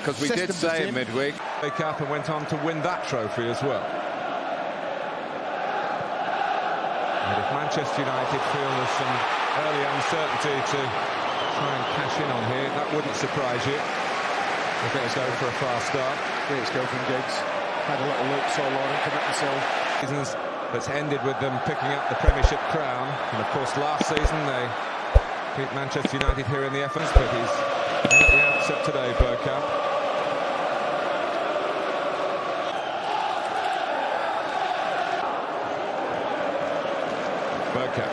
because we did say in midweek. Pick up and went on to win that trophy as well. And if Manchester United feel there's some early uncertainty to try and cash in on here, that wouldn't surprise you. If it's go for a fast start. Great skill from Giggs. Had a little look, saw Lauren commit himself. Seasons that's ended with them picking up the Premiership crown. And of course last season they beat Manchester United here in the FA. But he's at the outset today, Bergkamp. Bergkamp.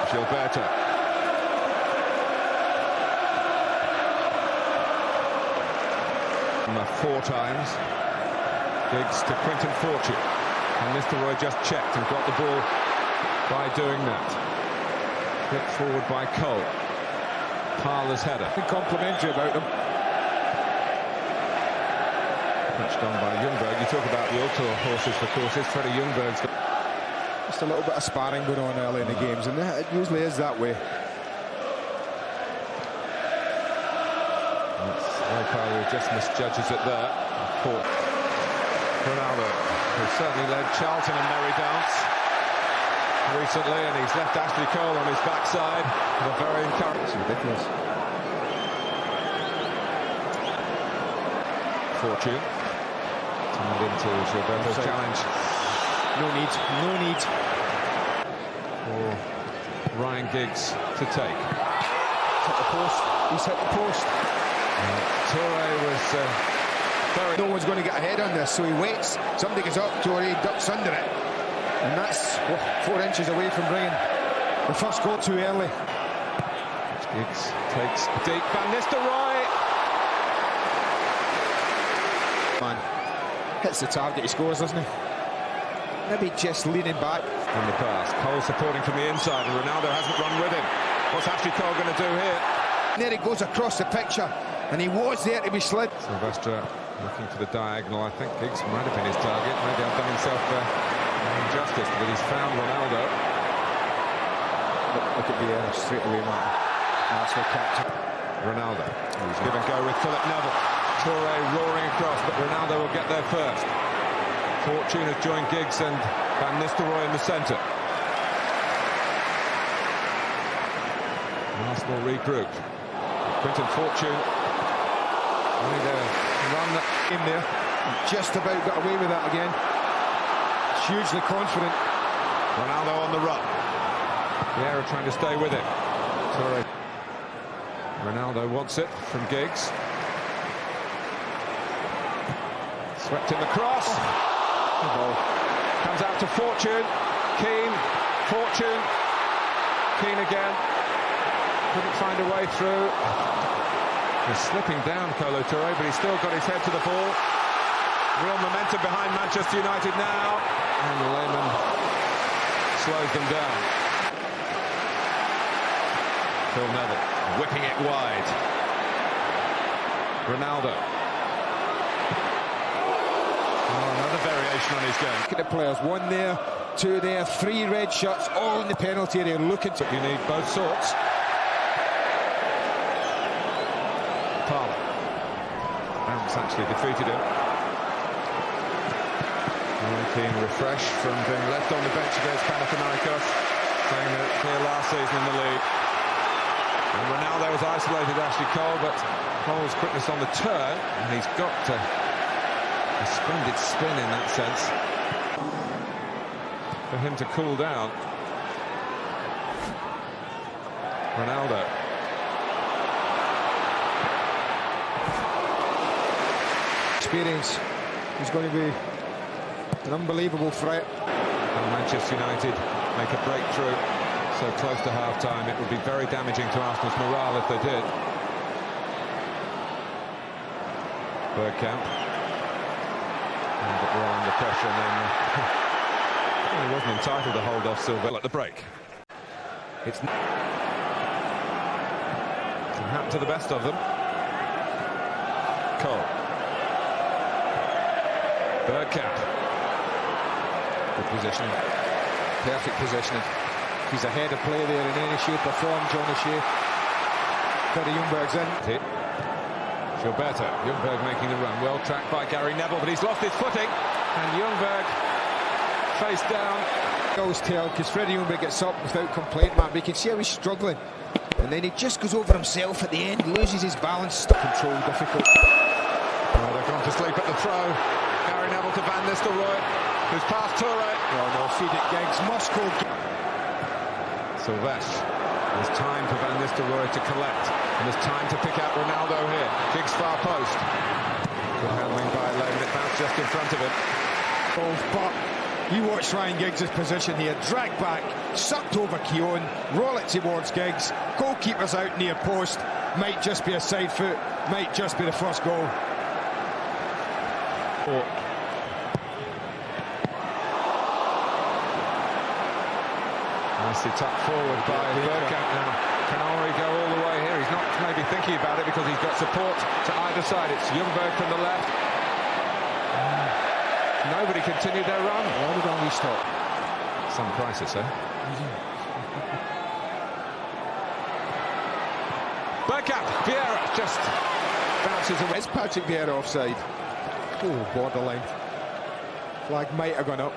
Gilberto. 4 times. Giggs to Quinton Fortune. And Mr. Roy just checked and got the ball by doing that. Hit forward by Cole. Parler's header. Complimentary about them. Touched on by Ljungberg. You talk about the auto horses for courses. Freddie Ljungberg's got just a little bit of sparring going on early in the games, and it usually is that way. Parler just misjudges it there. Ronaldo, who certainly led Charlton a merry dance recently, and he's left Ashley Cole on his backside. A very encouraging. It's ridiculous. Fortune turned into Gilberto's challenge. No need. For Ryan Giggs to take. Hit the post. He's hit the post. Toure was very... No one's going to get ahead on this, so he waits. Somebody gets up, Toure ducks under it. And that's 4 inches away from bringing the first goal too early. Giggs takes deep. Van Nistelrooy! Man, hits the target, he scores, doesn't he? Maybe just leaning back. In the pass, Cole supporting from the inside, and Ronaldo hasn't run with him. What's Ashley Cole going to do here? There he goes across the picture, and he was there to be slid. Sylvester looking for the diagonal. I think Giggs might have been his target. Maybe I've done himself injustice, but he's found Ronaldo. Look at the error straight away, man. That's for captain. Ronaldo. He's give and go with Philip Neville. Toure roaring across, but Ronaldo will get there first. Fortune has joined Giggs and Van Nistelrooy in the centre. Arsenal regroup. Quinton Fortune. Only to run in there. Just about got away with that again. Hugely confident. Ronaldo on the run. Vieira trying to stay with it. Toure. Ronaldo wants it from Giggs. Swept in the cross. Comes out to Fortune. Keane. Fortune. Keane again. Couldn't find a way through. He's slipping down, Kolo Toure, but he's still got his head to the ball. Real momentum behind Manchester United now. And Lehmann slows them down. Phil Neville whipping it wide. Ronaldo. Oh, another variation on his game. Look at the players. 1 there, 2 there, 3 red shirts, all in the penalty area looking to... You need both sorts. Parler. Rams actually defeated him. Keane refreshed from being left on the bench against Panathinaikos, saying that clear last season in the league. And Ronaldo has isolated Ashley Cole, but Cole's quickness on the turn, and he's got a splendid spin in that sense for him to cool down. Ronaldo. Experience is going to be an unbelievable threat. And Manchester United make a breakthrough so close to half-time. It would be very damaging to Arsenal's morale if they did. Bergkamp. But well under pressure, and then he wasn't entitled to hold off Silva at the break. It can happen to the best of them. Cole. Bergkamp. Good positioning. Perfect positioning. He's ahead of play there in any shape or form, John O'Shea. Freddie Ljungberg's in. Gilberto, Ljungberg making the run, well tracked by Gary Neville, but he's lost his footing, and Ljungberg face down. Goes tail because Freddie Ljungberg gets up without complaint, Matt, but you can see how he's struggling, and then he just goes over himself at the end, loses his balance. Control difficult. Oh, they've gone to sleep at the throw. Gary Neville to Van Nistelrooy, who's past Toure. Oh no, feed it, Giggs. Moscow. Sylvestre. There's time for Van Nistelrooy to collect, and there's time to pick out Ronaldo here. Giggs far post. Good handling by Lane, it bounced just in front of him. But you watch Ryan Giggs' position here, dragged back, sucked over Keown, roll it towards Giggs, goalkeeper's out near post, might just be a side foot, might just be the first goal. Nicely tucked forward by Bergkamp now. Can Henry go all the way here? He's not maybe thinking about it because he's got support to either side. It's Ljungberg from the left. Nobody continued their run. Why did Henry stop? Some crisis, eh? Bergkamp, Vieira just bounces away. Is Patrick Vieira offside? Oh, borderline. Flag might have gone up.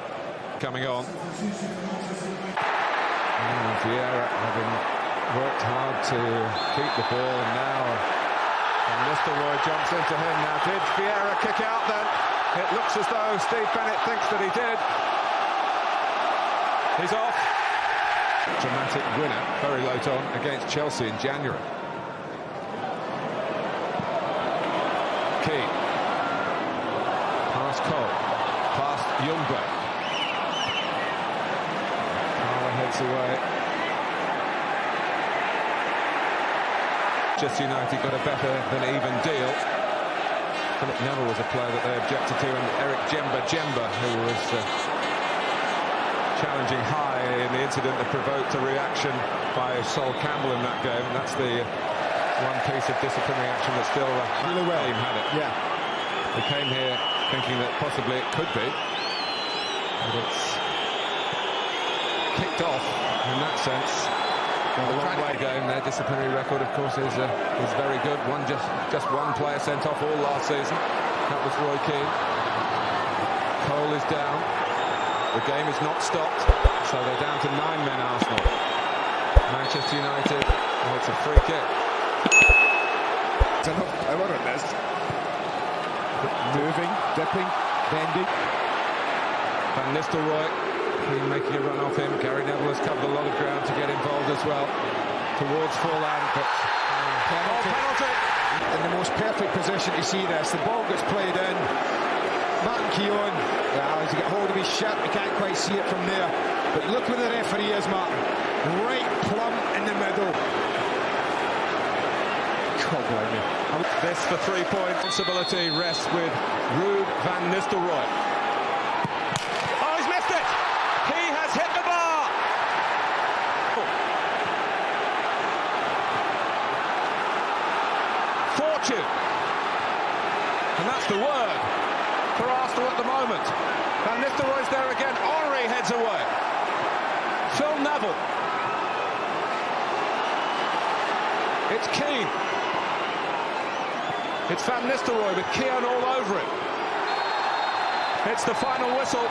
Coming on. Vieira having worked hard to keep the ball, and now Nistelrooy jumps into him. Now, did Vieira kick out then? It looks as though Steve Bennett thinks that he did. He's off. Dramatic winner, very late on, against Chelsea in January. Keane. Past Cole. Past Ljungberg. Heads away. Manchester United got a better than even deal. Philip Neville was a player that they objected to, and Eric Jemba, who was challenging high in the incident that provoked a reaction by Sol Campbell in that game. And that's the one piece of disciplinary action that still really well had it. Yeah, they came here thinking that possibly it could be, but it's kicked off in that sense. A long way going. Their disciplinary record, of course, is very good. Just one player sent off all last season. That was Roy Keane. Cole is down. The game is not stopped, so they're down to 9 men. Arsenal. Manchester United. Oh, it's a free kick. It's enough power on this. Moving, dipping, bending. Van Nistelrooy. Keane making a run off him. Gary Neville has covered a lot of ground to get involved as well. Towards Forlan, but penalty. In the most perfect position to see this. The ball gets played in. Martin Keown, as he got hold of his ship, you can't quite see it from there. But look where the referee is, Martin. Right plumb in the middle. God bless me. This for 3 points. Responsibility rests with Ruud van Nistelrooy. Hit the bar! Fortune! And that's the word for Arsenal at the moment. Van Nistelrooy's there again. Henry heads away. Phil Neville. It's Keane. It's Van Nistelrooy with Keown all over it. It's the final whistle.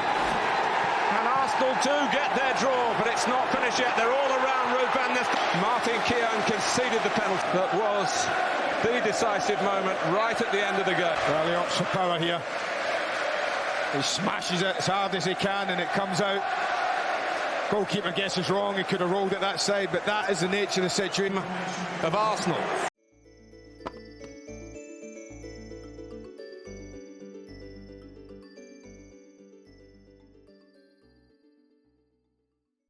And Arsenal do get their draw, but it's not finished yet. They're all around Ruud van Nistelrooy. Martin Keown conceded the penalty. That was the decisive moment right at the end of the game. Well, he opts for power here. He smashes it as hard as he can, and it comes out. Goalkeeper guesses wrong. He could have rolled it that side, but that is the nature of the situation of Arsenal.